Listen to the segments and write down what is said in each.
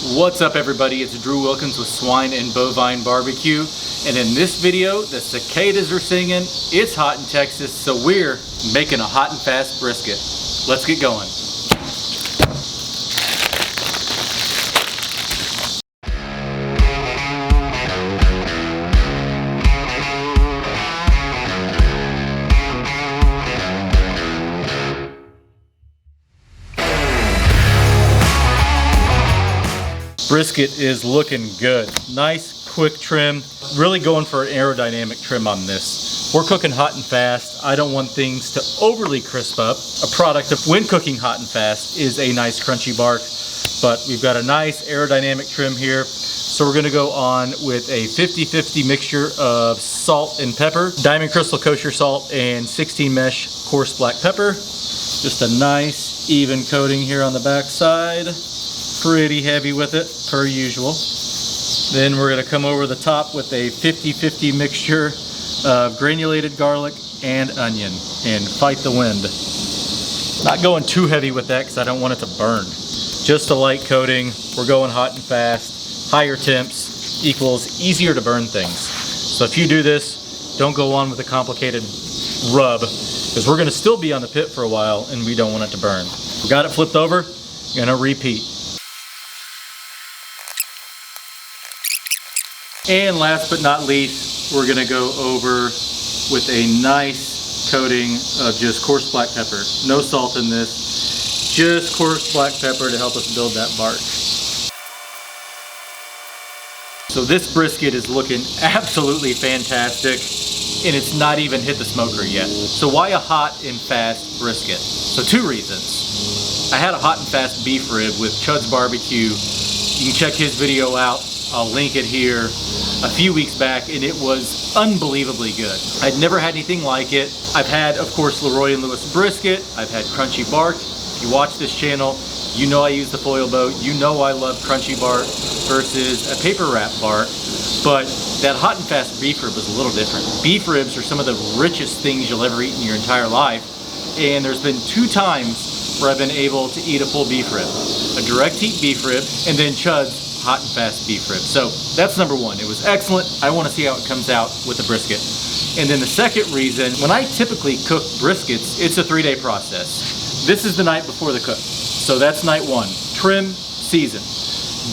What's up everybody, it's Drew Wilkins with Swine and Bovine Barbecue, and in this video the cicadas are singing, it's hot in Texas, so we're making a hot and fast brisket. Let's get going. Brisket is looking good. Nice, quick trim. Really going for an aerodynamic trim on this. We're cooking hot and fast. I don't want things to overly crisp up. A product of when cooking hot and fast is a nice crunchy bark, but we've got a nice aerodynamic trim here. So we're gonna go on with a 50-50 mixture of salt and pepper, Diamond Crystal kosher salt and 16 mesh coarse black pepper. Just a nice even coating here on the back side. Pretty heavy with it, per usual. Then we're gonna come over the top with a 50-50 mixture of granulated garlic and onion and fight the wind. Not going too heavy with that because I don't want it to burn. Just a light coating. We're going hot and fast. Higher temps equals easier to burn things. So if you do this, don't go on with a complicated rub because we're gonna still be on the pit for a while and we don't want it to burn. Got it flipped over, gonna repeat. And last but not least, we're gonna go over with a nice coating of just coarse black pepper. No salt in this, just coarse black pepper to help us build that bark. So this brisket is looking absolutely fantastic, and it's not even hit the smoker yet. So why a hot and fast brisket? So two reasons. I had a hot and fast beef rib with Chud's Barbecue. You can check his video out. I'll link it here, a few weeks back, and it was unbelievably good. I'd never had anything like it. I've had, of course, Leroy and Lewis brisket. I've had crunchy bark. If you watch this channel, you know I use the foil boat. You know I love crunchy bark versus a paper wrap bark. But that hot and fast beef rib was a little different. Beef ribs are some of the richest things you'll ever eat in your entire life. And there's been 2 times where I've been able to eat a full beef rib. A direct heat beef rib, and then Chud's hot and fast beef rib. So that's number one. It was excellent. I want to see how it comes out with the brisket. And then the second reason, when I typically cook briskets, it's a 3-day process. This is the night before the cook. So that's night 1, trim, season.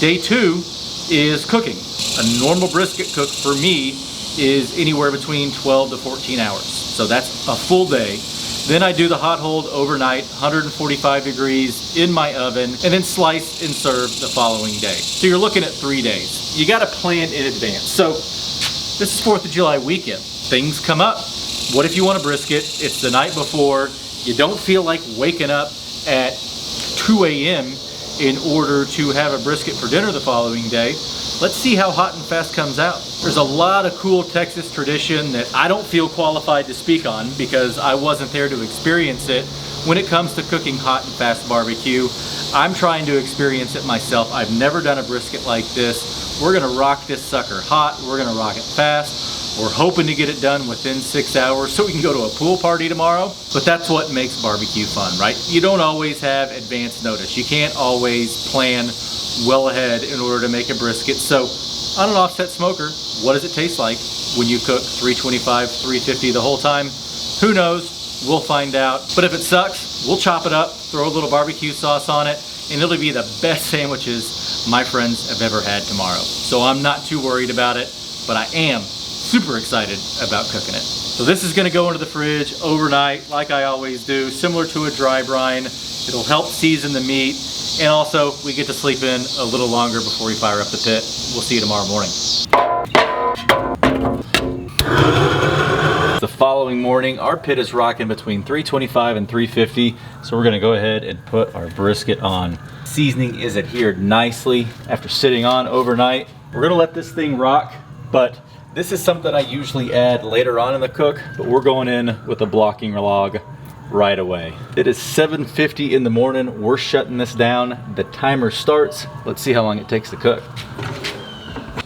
Day 2 is cooking. A normal brisket cook for me is anywhere between 12 to 14 hours. So that's a full day. Then I do the hot hold overnight, 145 degrees in my oven, and then slice and serve the following day. So you're looking at 3 days. You gotta plan in advance. So this is 4th of July weekend. Things come up. What if you want a brisket? It's the night before. You don't feel like waking up at 2 a.m. in order to have a brisket for dinner the following day. Let's see how hot and fast comes out. There's a lot of cool Texas tradition that I don't feel qualified to speak on because I wasn't there to experience it. When it comes to cooking hot and fast barbecue, I'm trying to experience it myself. I've never done a brisket like this. We're gonna rock this sucker hot. We're gonna rock it fast. We're hoping to get it done within 6 hours so we can go to a pool party tomorrow. But that's what makes barbecue fun, right? You don't always have advance notice. You can't always plan well ahead in order to make a brisket. So on an offset smoker, what does it taste like when you cook 325, 350 the whole time? Who knows? We'll find out. But if it sucks, we'll chop it up, throw a little barbecue sauce on it, and it'll be the best sandwiches my friends have ever had tomorrow. So I'm not too worried about it, but I am super excited about cooking it. So this is gonna go into the fridge overnight like I always do, similar to a dry brine. It'll help season the meat, and also we get to sleep in a little longer before we fire up the pit. We'll see you tomorrow morning. The following morning, our pit is rocking between 325 and 350, so we're gonna go ahead and put our brisket on. Seasoning is adhered nicely after sitting on overnight. We're gonna let this thing rock, but this is something I usually add later on in the cook, but we're going in with a blocking log right away. It is 7:50 in the morning. We're shutting this down. The timer starts. Let's see how long it takes to cook.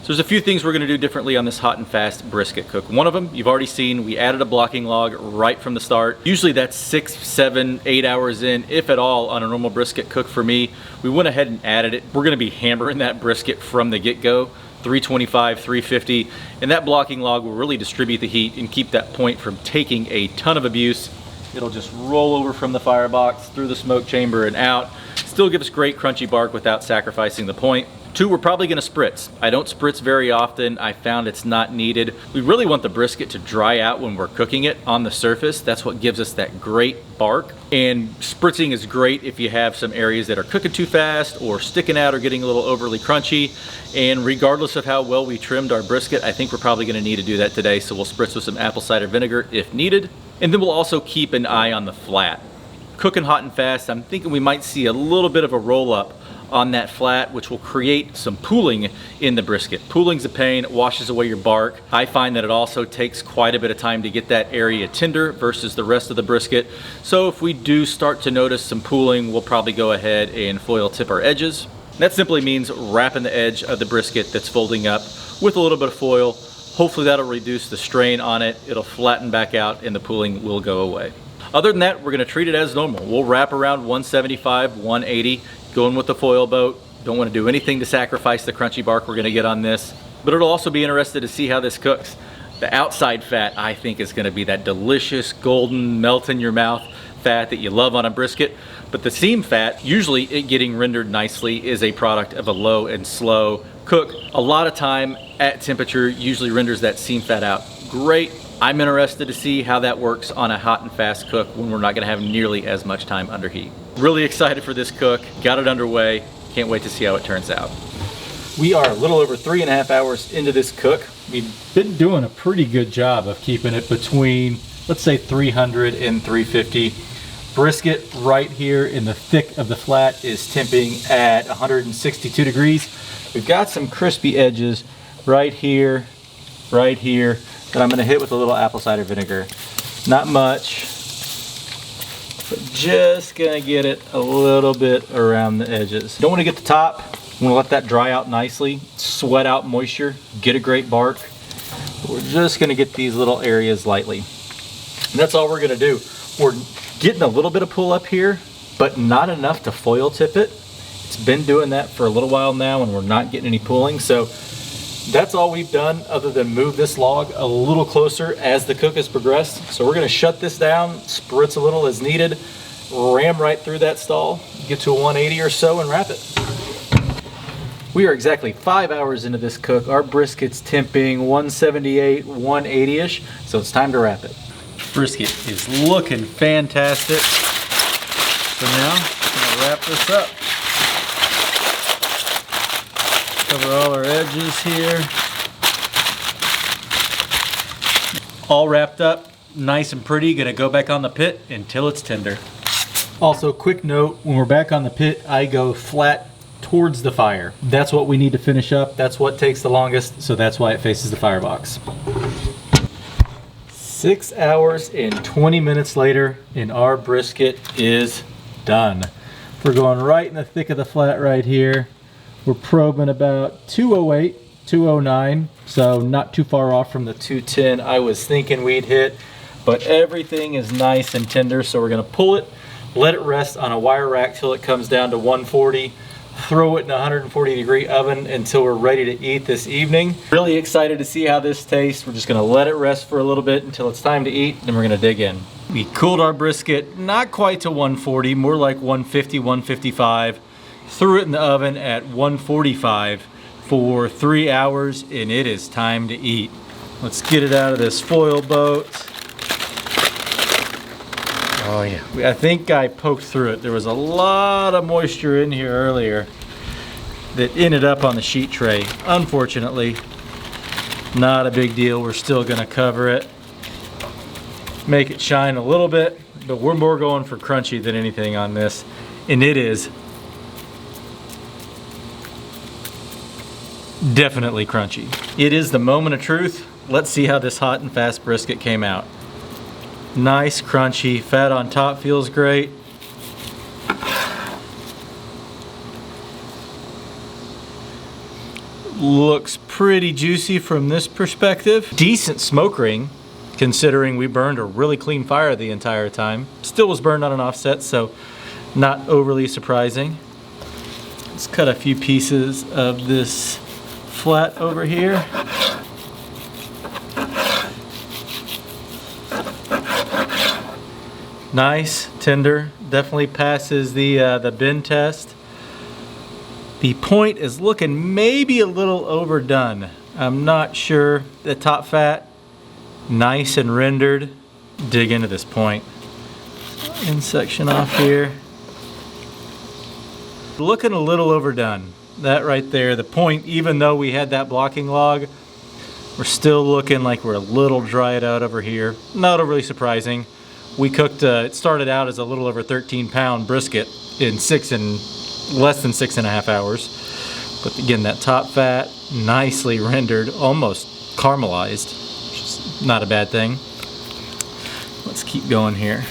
So there's a few things we're gonna do differently on this hot and fast brisket cook. One of them, you've already seen, we added a blocking log right from the start. Usually that's 6, 7, 8 hours in, if at all, on a normal brisket cook for me. We went ahead and added it. We're gonna be hammering that brisket from the get-go, 325, 350, and that blocking log will really distribute the heat and keep that point from taking a ton of abuse. It'll just roll over from the firebox, through the smoke chamber and out. Still gives great crunchy bark without sacrificing the point. 2, we're probably gonna spritz. I don't spritz very often. I found it's not needed. We really want the brisket to dry out when we're cooking it on the surface. That's what gives us that great bark. And spritzing is great if you have some areas that are cooking too fast or sticking out or getting a little overly crunchy. And regardless of how well we trimmed our brisket, I think we're probably gonna need to do that today. So we'll spritz with some apple cider vinegar if needed. And then we'll also keep an eye on the flat. Cooking hot and fast, I'm thinking we might see a little bit of a roll up on that flat, which will create some pooling in the brisket. Pooling's a pain, it washes away your bark. I find that it also takes quite a bit of time to get that area tender versus the rest of the brisket. So if we do start to notice some pooling, we'll probably go ahead and foil tip our edges. That simply means wrapping the edge of the brisket that's folding up with a little bit of foil. Hopefully that'll reduce the strain on it. It'll flatten back out and the pooling will go away. Other than that, we're gonna treat it as normal. We'll wrap around 175, 180, going with the foil boat. Don't wanna do anything to sacrifice the crunchy bark we're gonna get on this, but it'll also be interesting to see how this cooks. The outside fat, I think, is gonna be that delicious, golden, melt in your mouth fat that you love on a brisket. But the seam fat, usually it getting rendered nicely, is a product of a low and slow cook. A lot of time at temperature usually renders that seam fat out great. I'm interested to see how that works on a hot and fast cook when we're not gonna have nearly as much time under heat. Really excited for this cook, got it underway, can't wait to see how it turns out. We are a little over 3.5 hours into this cook. We've been doing a pretty good job of keeping it between, let's say 300 and 350. Brisket right here in the thick of the flat is temping at 162 degrees. We've got some crispy edges right here, that I'm gonna hit with a little apple cider vinegar. Not much, but just gonna get it a little bit around the edges. Don't wanna get the top, I'm gonna let that dry out nicely, sweat out moisture, get a great bark. We're just gonna get these little areas lightly. And that's all we're gonna do. We're getting a little bit of pull up here, but not enough to foil tip it. It's been doing that for a little while now and we're not getting any pooling. So that's all we've done other than move this log a little closer as the cook has progressed. So we're gonna shut this down, spritz a little as needed, ram right through that stall, get to a 180 or so and wrap it. We are exactly 5 hours into this cook. Our brisket's temping 178, 180-ish, so it's time to wrap it. Brisket is looking fantastic. So now I'm gonna wrap this up. Cover all our edges here. All wrapped up, nice and pretty. Gonna go back on the pit until it's tender. Also, quick note, when we're back on the pit, I go flat towards the fire. That's what we need to finish up. That's what takes the longest, so that's why it faces the firebox. 6 hours and 20 minutes later, and our brisket is done. We're going right in the thick of the flat right here. We're probing about 208, 209, so not too far off from the 210 I was thinking we'd hit, but everything is nice and tender, so we're gonna pull it, let it rest on a wire rack till it comes down to 140, throw it in a 140-degree oven until we're ready to eat this evening. Really excited to see how this tastes. We're just gonna let it rest for a little bit until it's time to eat, then we're gonna dig in. We cooled our brisket not quite to 140, more like 150, 155. Threw it in the oven at 145 for 3 hours, and it is time to eat. Let's get it out of this foil boat. Oh yeah, I think I poked through it. There was a lot of moisture in here earlier that ended up on the sheet tray. Unfortunately, not a big deal. We're still gonna cover it, make it shine a little bit, but we're more going for crunchy than anything on this, and it is definitely crunchy. It is the moment of truth. Let's see how this hot and fast brisket came out. Nice, crunchy, fat on top feels great. Looks pretty juicy from this perspective. Decent smoke ring, considering we burned a really clean fire the entire time. Still was burned on an offset, so not overly surprising. Let's cut a few pieces of this flat over here. Nice, tender, definitely passes the bend test. The point is looking maybe a little overdone. I'm not sure. The top fat, nice and rendered. Dig into this point. End section off here. Looking a little overdone. That right there, the point, even though we had that blocking log, we're still looking like we're a little dried out over here. Not overly surprising. We cooked, it started out as a little over 13-pound brisket in less than 6.5 hours. But again, that top fat, nicely rendered, almost caramelized, which is not a bad thing. Let's keep going here.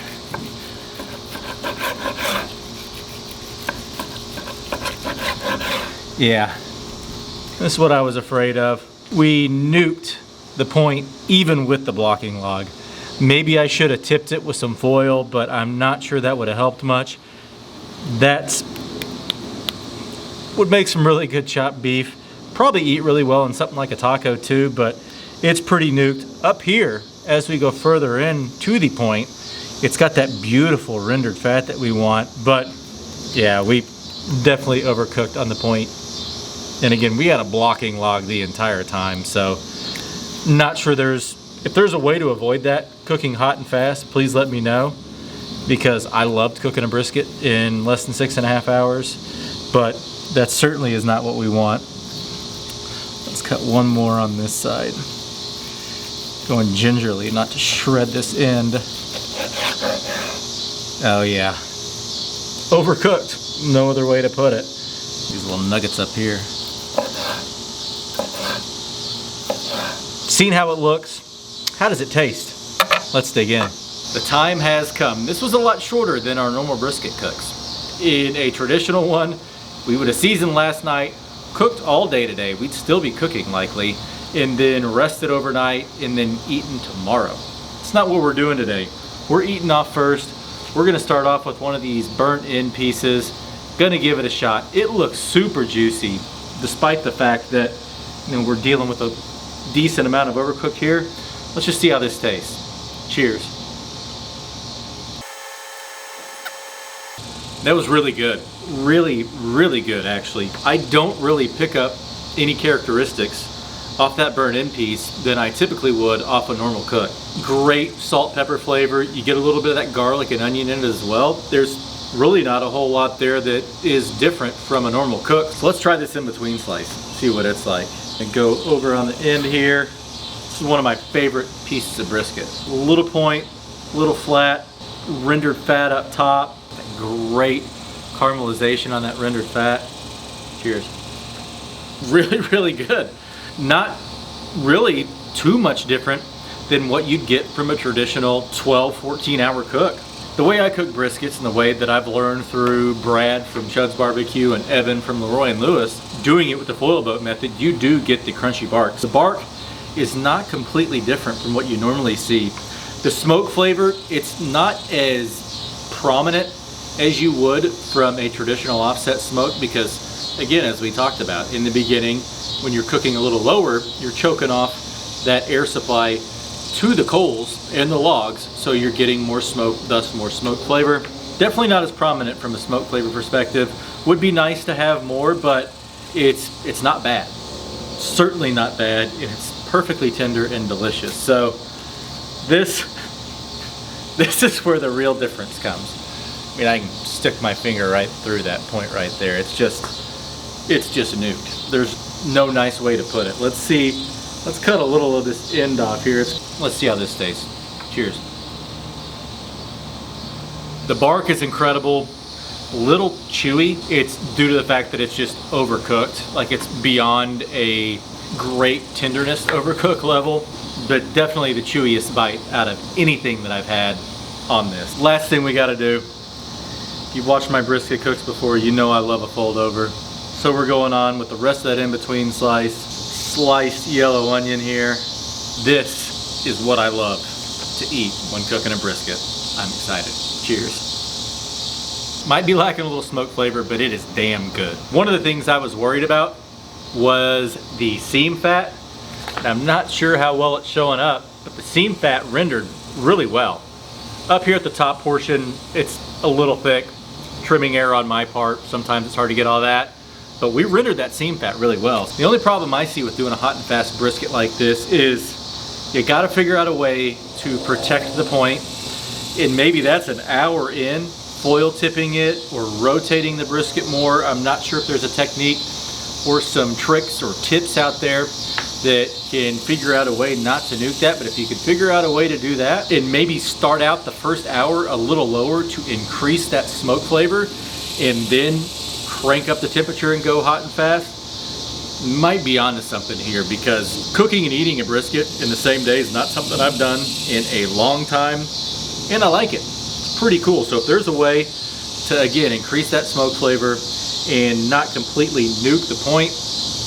Yeah, this is what I was afraid of. We nuked the point even with the blocking log. Maybe I should have tipped it with some foil, but I'm not sure that would have helped much. That's would make some really good chopped beef. Probably eat really well in something like a taco too, but it's pretty nuked. Up here, as we go further in to the point, it's got that beautiful rendered fat that we want, but yeah, we definitely overcooked on the point. And again, we had a blocking log the entire time, so not sure if there's a way to avoid that, cooking hot and fast, please let me know, because I loved cooking a brisket in less than 6.5 hours, but that certainly is not what we want. Let's cut one more on this side. Going gingerly, not to shred this end. Oh yeah. Overcooked, no other way to put it. These little nuggets up here. Seen how it looks? How does it taste? Let's dig in. The time has come. This was a lot shorter than our normal brisket cooks. In a traditional one, we would have seasoned last night, cooked all day today. We'd still be cooking likely, and then rested overnight and then eaten tomorrow. It's not what we're doing today. We're eating off first. We're gonna start off with one of these burnt in pieces. Gonna give it a shot. It looks super juicy, despite the fact that we're dealing with a decent amount of overcooked here. Let's just see how this tastes. Cheers. That was really good. Really, really good actually. I don't really pick up any characteristics off that burnt in piece than I typically would off a normal cook. Great salt pepper flavor. You get a little bit of that garlic and onion in it as well. There's really not a whole lot there that is different from a normal cook. So let's try this in between slice, see what it's like. And go over on the end here. This is one of my favorite pieces of brisket. A little point, a little flat, rendered fat up top. Great caramelization on that rendered fat. Cheers. Really, really good. Not really too much different than what you'd get from a traditional 12, 14-hour cook. The way I cook briskets and the way that I've learned through Brad from Chud's Barbecue and Evan from Leroy and Lewis, doing it with the foil boat method, you do get the crunchy bark. The bark is not completely different from what you normally see. The smoke flavor, it's not as prominent as you would from a traditional offset smoke because, again, as we talked about in the beginning, when you're cooking a little lower, you're choking off that air supply to the coals and the logs, so you're getting more smoke, thus more smoke flavor. Definitely not as prominent from a smoke flavor perspective. Would be nice to have more, but it's not bad. Certainly not bad, and it's perfectly tender and delicious. So this is where the real difference comes. I mean, I can stick my finger right through that point right there. It's just nuked. There's no nice way to put it. Let's cut a little of this end off here. Let's see how this tastes. Cheers. The bark is incredible. A little chewy. It's due to the fact that it's just overcooked. Like, it's beyond a great tenderness overcook level, but definitely the chewiest bite out of anything that I've had on this. Last thing we gotta do. If you've watched my brisket cooks before, you know I love a fold over. So we're going on with the rest of that in-between slice. Sliced yellow onion here. This is what I love to eat when cooking a brisket. I'm excited. Cheers. Might be lacking a little smoke flavor, but it is damn good. One of the things I was worried about was the seam fat. And I'm not sure how well it's showing up, but the seam fat rendered really well. Up here at the top portion, it's a little thick. Trimming error on my part. Sometimes it's hard to get all that. But we rendered that seam fat really well. The only problem I see with doing a hot and fast brisket like this is you gotta figure out a way to protect the point. And maybe that's an hour in, foil tipping it or rotating the brisket more. I'm not sure if there's a technique or some tricks or tips out there that can figure out a way not to nuke that. But if you could figure out a way to do that and maybe start out the first hour a little lower to increase that smoke flavor and then crank up the temperature and go hot and fast, might be onto something here, because cooking and eating a brisket in the same day is not something I've done in a long time, and I like it. It's pretty cool. So if there's a way to, again, increase that smoke flavor and not completely nuke the point,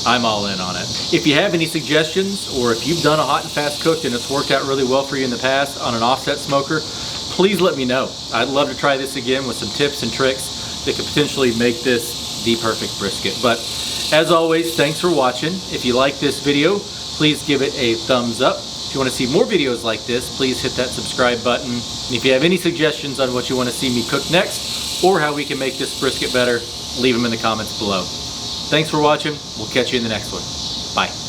I'm all in on it. If you have any suggestions, or if you've done a hot and fast cooked and it's worked out really well for you in the past on an offset smoker, please let me know. I'd love to try this again with some tips and tricks that could potentially make this the perfect brisket. But as always, thanks for watching. If you like this video, please give it a thumbs up. If you want to see more videos like this, please hit that subscribe button. And if you have any suggestions on what you want to see me cook next, or how we can make this brisket better, leave them in the comments below. Thanks for watching. We'll catch you in the next one. Bye.